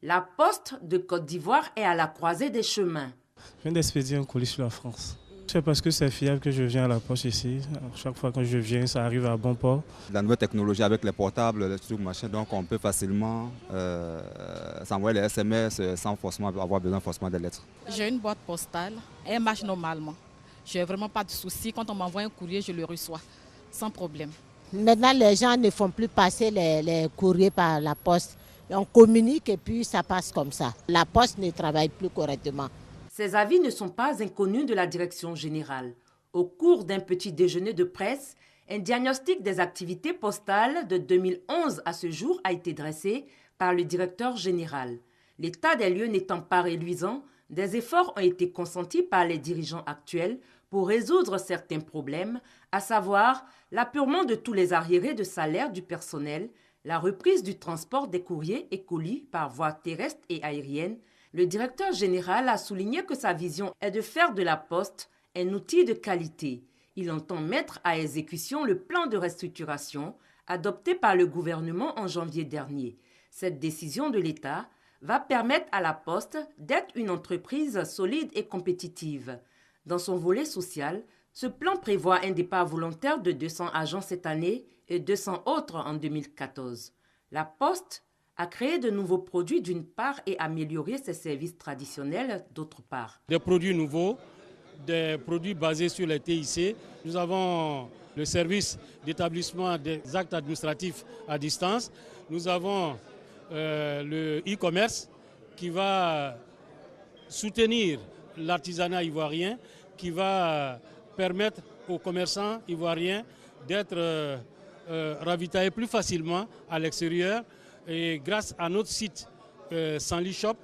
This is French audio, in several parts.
La Poste de Côte d'Ivoire est à la croisée des chemins. Je viens d'expédier un colis sur la France. C'est parce que c'est fiable que je viens à la poste ici. Chaque fois que je viens, ça arrive à bon port. La nouvelle technologie avec les portables, les trucs, machin, donc on peut facilement s'envoyer les SMS sans forcément avoir besoin forcément des lettres. J'ai une boîte postale, elle marche normalement. Je n'ai vraiment pas de soucis. Quand on m'envoie un courrier, je le reçois sans problème. Maintenant, les gens ne font plus passer les courriers par la poste. On communique et puis ça passe comme ça. La poste ne travaille plus correctement. Ces avis ne sont pas inconnus de la direction générale. Au cours d'un petit déjeuner de presse, un diagnostic des activités postales de 2011 à ce jour a été dressé par le directeur général. L'état des lieux n'étant pas reluisant, des efforts ont été consentis par les dirigeants actuels pour résoudre certains problèmes, à savoir l'apurement de tous les arriérés de salaire du personnel, la reprise du transport des courriers et colis par voie terrestre et aérienne. Le directeur général a souligné que sa vision est de faire de la Poste un outil de qualité. Il entend mettre à exécution le plan de restructuration adopté par le gouvernement en janvier dernier. Cette décision de l'État va permettre à la Poste d'être une entreprise solide et compétitive. Dans son volet social, ce plan prévoit un départ volontaire de 200 agents cette année et 200 autres en 2014. La Poste a créé de nouveaux produits d'une part et amélioré ses services traditionnels d'autre part. Des produits nouveaux, des produits basés sur les TIC. Nous avons le service d'établissement des actes administratifs à distance. Nous avons le e-commerce qui va soutenir l'artisanat ivoirien, qui va permettre aux commerçants ivoiriens d'être ravitaillés plus facilement à l'extérieur. Et grâce à notre site Sanli Shop,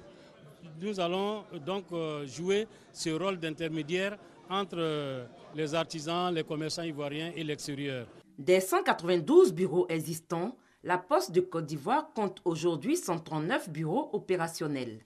nous allons donc jouer ce rôle d'intermédiaire entre les artisans, les commerçants ivoiriens et l'extérieur. Des 192 bureaux existants, la Poste de Côte d'Ivoire compte aujourd'hui 139 bureaux opérationnels.